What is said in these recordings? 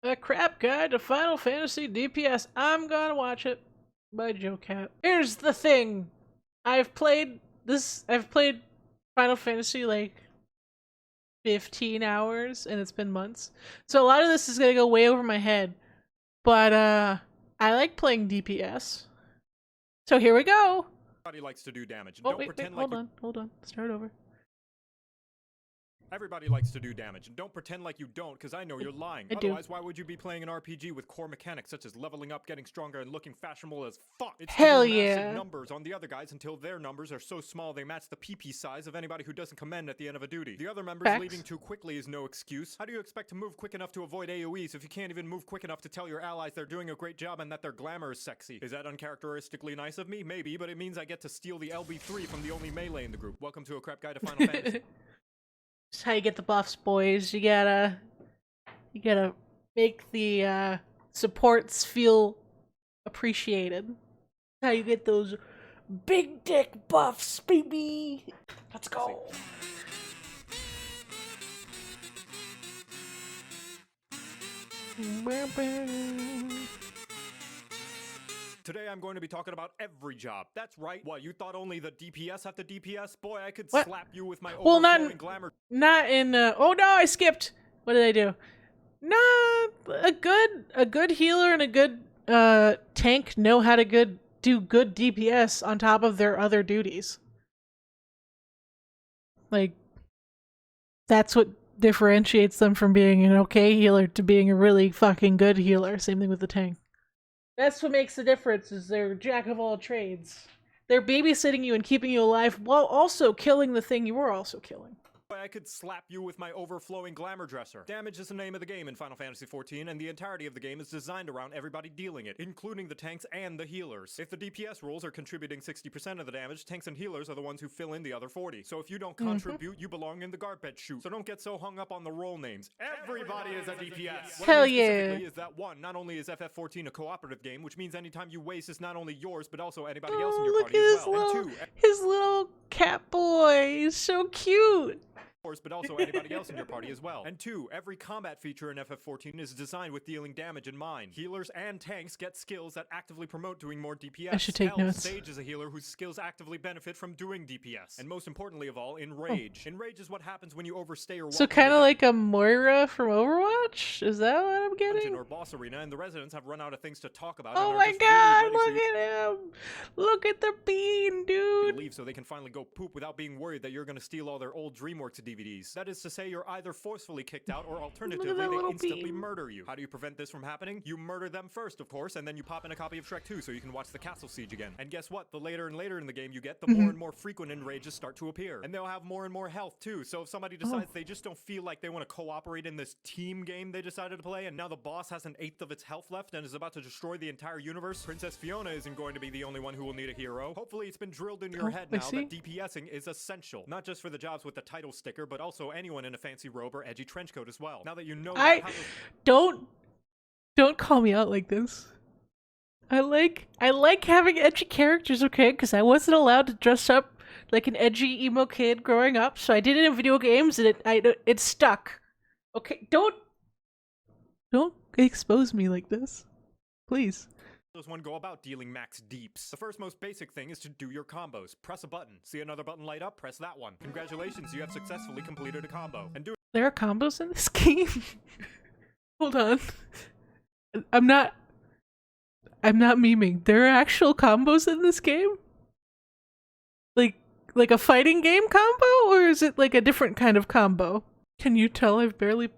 A crap guide to Final Fantasy DPS. I'm gonna watch it. By Joe Cat. Here's the thing. I've played Final Fantasy like 15 hours and it's been months. So a lot of this is gonna go way over my head. But I like playing DPS. So here we go. Everybody likes to do damage. Oh, wait, hold on. Start over. Everybody likes to do damage, and don't pretend like you don't, because I know you're lying. Otherwise, why would you be playing an RPG with core mechanics such as leveling up, getting stronger, and looking fashionable as fuck? It's Hell to do yeah. massive numbers on the other guys until their numbers are so small they match the PP size of anybody who doesn't commend at the end of a duty. The other members leaving too quickly is no excuse. How do you expect to move quick enough to avoid AoEs if you can't even move quick enough to tell your allies they're doing a great job and that their glamour is sexy? Is that uncharacteristically nice of me? Maybe, but it means I get to steal the LB3 from the only melee in the group. Welcome to a crap guide to Final Fantasy. That's how you get the buffs, boys. You gotta make the supports feel appreciated. That's how you get those big dick buffs, baby. Let's go. Today I'm going to be talking about every job. That's right. What, you thought only the DPS have the DPS? Boy, I could slap you with my overflowing glamour. Not in oh no, I skipped. What did I do? Nah, a good healer and a good tank know how to do good DPS on top of their other duties. Like, that's what differentiates them from being an okay healer to being a really fucking good healer. Same thing with the tank. That's what makes the difference, is they're jack of all trades. They're babysitting you and keeping you alive while also killing the thing you were also killing. I could slap you with my overflowing glamour dresser. Damage is the name of the game in Final Fantasy XIV, and the entirety of the game is designed around everybody dealing it, including the tanks and the healers. If the DPS roles are contributing 60% of the damage, tanks and healers are the ones who fill in the other 40. So if you don't contribute, you belong in the garbage chute. So don't get so hung up on the role names. Everybody is a DPS. Hell yeah. Is that one, not only is FF14 a cooperative game, which means anytime you waste is not only yours, but also anybody else in your party as well. And two, his little cat boy is so cute. But also anybody else in your party as well. And two, every combat feature in FF14 is designed with dealing damage in mind. Healers and tanks get skills that actively promote doing more DPS. I should take notes. Sage is a healer whose skills actively benefit from doing DPS. And most importantly of all, Enrage. Enrage is what happens when you overstay or so kind of like a Moira from Overwatch? Is that what I'm getting? Or boss arena, and the residents have run out of things to talk about. Oh my god, look at him! Look at the bean, dude! Leave so they can finally go poop without being worried that you're gonna steal all their old DreamWorks DVDs. That is to say, you're either forcefully kicked out or alternatively they instantly murder you. How do you prevent this from happening? You murder them first, of course, and then you pop in a copy of Shrek 2 so you can watch the castle siege again. And guess what? The later and later in the game you get, the more and more frequent enrages start to appear. And they'll have more and more health too, so if somebody decides they just don't feel like they want to cooperate in this team game they decided to play, and now the boss has 1/8 of its health left and is about to destroy the entire universe, Princess Fiona isn't going to be the only one who will need a hero. Hopefully it's been drilled into your head now that DPSing is essential. Not just for the jobs with the title sticker, but also anyone in a fancy robe or edgy trench coat as well. Now that you know don't call me out like this. I like having edgy characters, okay? Because I wasn't allowed to dress up like an edgy emo kid growing up, so I did it in video games and it stuck. Okay, don't expose me like this, please. Does one go about dealing max deeps? The first most basic thing is to do your combos. Press a button. See another button light up? Press that one. Congratulations, you have successfully completed a combo. And there are combos in this game? Hold on. I'm not memeing. There are actual combos in this game? Like a fighting game combo? Or is it like a different kind of combo? Can you tell I've barely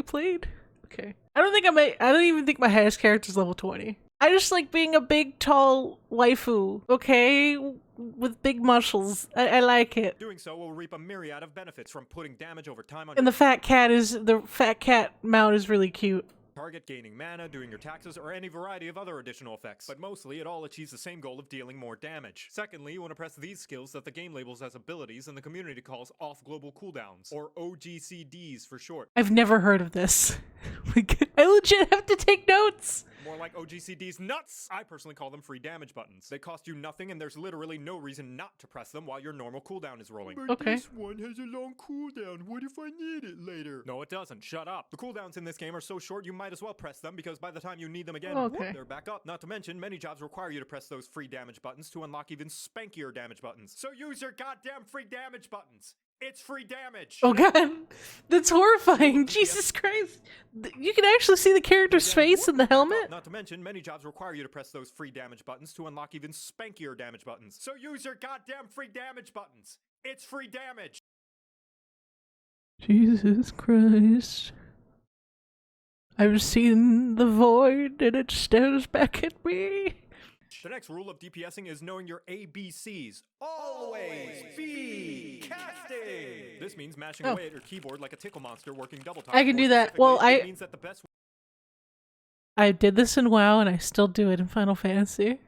played? Okay. I don't even think my highest character is level 20. I just like being a big, tall waifu, okay? With big muscles. I like it. Doing so will reap a myriad of benefits from putting damage over time on and the fat cat mount is really cute. Target, gaining mana, doing your taxes, or any variety of other additional effects. But mostly, it all achieves the same goal of dealing more damage. Secondly, you want to press these skills that the game labels as abilities and the community calls off-global cooldowns, or OGCDs for short. I've never heard of this. I legit have to take notes. More like OGCD's nuts! I personally call them free damage buttons. They cost you nothing and there's literally no reason not to press them while your normal cooldown is rolling. But Okay. this one has a long cooldown. What if I need it later? No, it doesn't. Shut up. The cooldowns in this game are so short you might as well press them because by the time you need them again, Okay. they're back up. Not to mention, many jobs require you to press those free damage buttons to unlock even spankier damage buttons. So use your goddamn free damage buttons. It's free damage. Oh god, that's horrifying. Jesus Christ. You can actually see the character's face in the helmet? Not to mention, many jobs require you to press those free damage buttons to unlock even spankier damage buttons. So use your goddamn free damage buttons. It's free damage. Jesus Christ. I've seen the void and it stares back at me. The next rule of DPSing is knowing your ABCs. Always be casting! This means mashing away at your keyboard like a tickle monster working double time. I can do that. Well, it means that the best I did this in WoW and I still do it in Final Fantasy.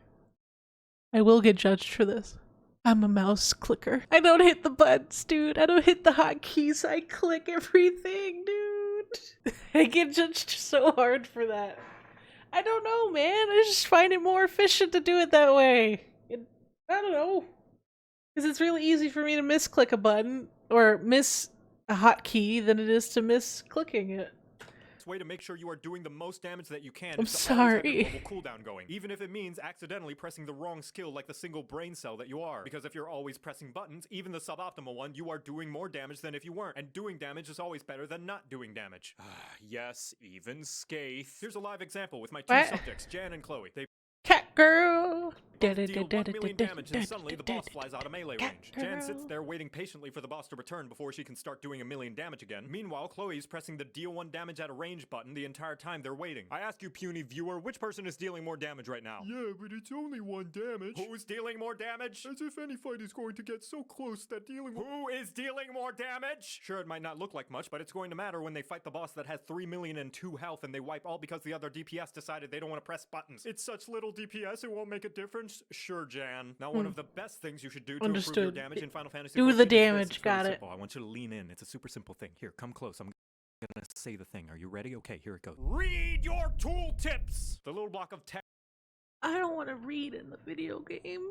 I will get judged for this. I'm a mouse clicker. I don't hit the buttons, dude. I don't hit the hotkeys. I click everything, dude. I get judged so hard for that. I don't know, man. I just find it more efficient to do it that way. I don't know. Because it's really easy for me to misclick a button or miss a hotkey than it is to miss clicking it. way to make sure you are doing the most damage that you can. I'm is to always have your sorry. mobile cooldown going, even if it means accidentally pressing the wrong skill like the single brain cell that you are. Because if you're always pressing buttons, even the suboptimal one, you are doing more damage than if you weren't. And doing damage is always better than not doing damage. Yes, even Skaith. Here's a live example with my two What? subjects, Jan and Chloe. They Cat girl. both deal 1 million damage and suddenly the boss flies out of melee range. Jan sits there waiting patiently for the boss to return before she can start doing 1 million damage again. Meanwhile, Chloe's pressing the deal 1 damage at a range button the entire time they're waiting. I ask you, puny viewer, which person is dealing more damage right now? Yeah, but it's only 1 damage. Who's dealing more damage? As if any fight is going to get so close that dealing with— Who is dealing more damage? Sure, it might not look like much, but it's going to matter when they fight the boss that has 3 million and 2 health and they wipe all because the other DPS decided they don't want to press buttons. It's such little DPS, it won't make a difference? Sure, Jan. Now, one of the best things you should do to improve your Understood. damage in Final Fantasy Do XIV the is this. damage, It's got really it. simple. I want you to lean in. It's a super simple thing. Here, come close. I'm gonna say the thing. Are you ready? Okay, here it goes. Read your tooltips! The little block of text I don't want to read in the video game.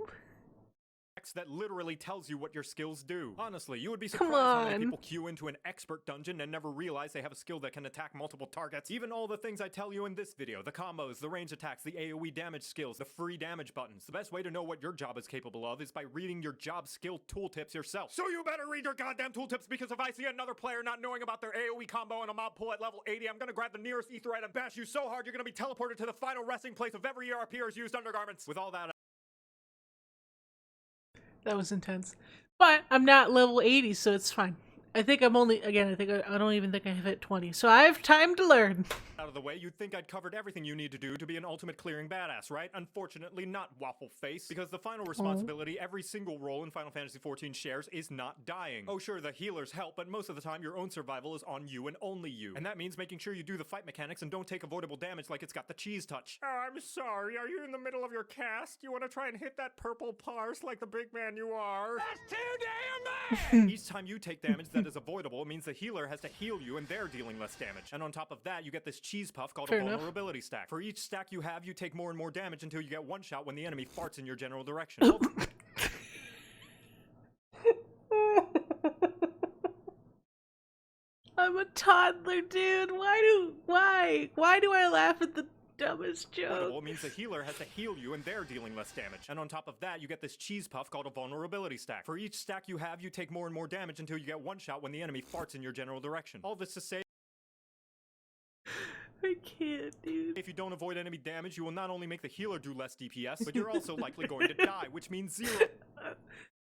that literally tells you what your skills do. Honestly, you would be Come surprised how many on. people queue into an expert dungeon and never realize they have a skill that can attack multiple targets. Even all the things I tell you in this video, the combos, the range attacks, the AoE damage skills, the free damage buttons. The best way to know what your job is capable of is by reading your job skill tooltips yourself. So you better read your goddamn tooltips, because if I see another player not knowing about their AoE combo and a mob pull at level 80, I'm gonna grab the nearest etherite and bash you so hard you're gonna be teleported to the final resting place of every ERPer's used undergarments. With all that That was intense. But I'm not level 80, so it's fine. I think I'm only, again, I don't even think I've hit 20. So I have time to learn. out of the way, you'd think I'd covered everything you need to do to be an ultimate clearing badass, right? Unfortunately, not, Waffle Face, because the final responsibility every single role in Final Fantasy XIV shares is not dying. Oh sure, the healers help, but most of the time your own survival is on you and only you. And that means making sure you do the fight mechanics and don't take avoidable damage like it's got the cheese touch. Oh, I'm sorry, are you in the middle of your cast? You want to try and hit that purple parse like the big man you are? That's too damn bad! Each time you take damage that is avoidable means the healer has to heal you and they're dealing less damage. And on top of that, you get this cheese puff called Fair a enough. vulnerability stack. For each stack you have, you take more and more damage until you get one shot when the enemy farts in your general direction. I'm a toddler, dude. Why do I laugh at the dumbest Avoidable joke? means the healer has to heal you and they're dealing less damage. And on top of that, you get this cheese puff called a vulnerability stack. For each stack you have, you take more and more damage until you get one shot when the enemy farts in your general direction. All this to say, I can't, dude. if you don't avoid enemy damage, you will not only make the healer do less DPS, but you're also likely going to die, which means 0.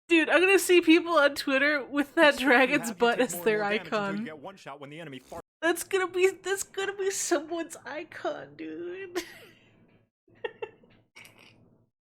Dude, I'm gonna see people on Twitter with that Each stack you dragon's have, you butt take as more and their more damage until icon. You get one shot when the enemy farts That's gonna be someone's icon, dude.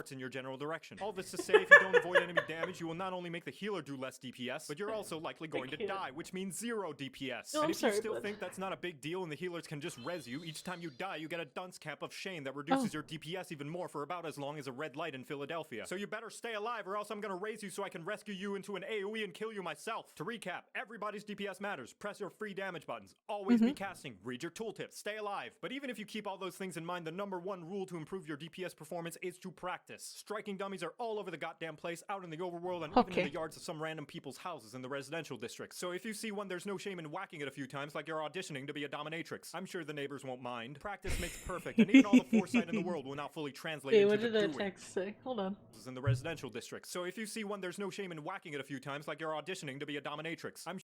darts in your general direction. All this to say, if you don't avoid enemy damage, you will not only make the healer do less DPS, but you're also likely going to die, which means 0 DPS. No, and I'm if sorry, you still bud. think that's not a big deal and the healers can just res you, each time you die, you get a dunce cap of shame that reduces your DPS even more for about as long as a red light in Philadelphia. So you better stay alive or else I'm gonna raise you so I can rescue you into an AoE and kill you myself. To recap, everybody's DPS matters. Press your free damage buttons. Always be casting. Read your tooltips. Stay alive. But even if you keep all those things in mind, the #1 rule to improve your DPS performance is to practice. Striking dummies are all over the goddamn place, out in the overworld, and even in the yards of some random people's houses in the residential districts. So if you see one, there's no shame in whacking it a few times like you're auditioning to be a dominatrix. I'm sure the neighbors won't mind. Practice makes perfect, and even all the foresight in the world will not fully translate into what the did that doing. text say? Hold on. In the residential districts. So if you see one, there's no shame in whacking it a few times like you're auditioning to be a dominatrix. I'm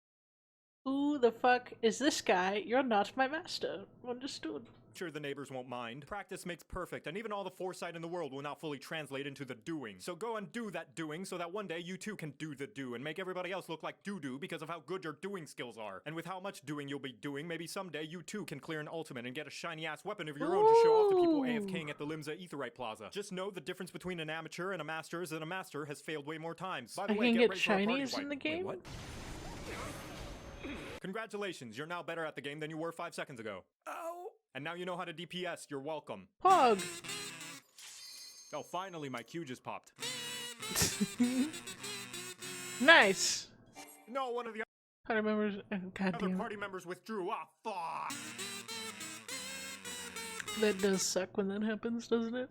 Who the fuck is this guy? You're not my master. Understood. sure the neighbors won't mind. Practice makes perfect, and even all the foresight in the world will not fully translate into the doing. So go and do that doing so that one day you too can do the do and make everybody else look like doo-doo because of how good your doing skills are. And with how much doing you'll be doing, maybe someday you too can clear an ultimate and get a shiny-ass weapon of your own to show off to people AFKing at the Limsa Aetherite Plaza. Just know the difference between an amateur and a master is that a master has failed way more times. By the I way, can get get ready for our party shinies in wipe. the game? Wait, what? Congratulations, you're now better at the game than you were 5 seconds ago. Oh! And now you know how to DPS, you're welcome. Pog! Oh, finally my Q just popped. Nice! No, one of the Party members. Oh, other goddamn. party members withdrew. Ah, fuck! That does suck when that happens, doesn't it?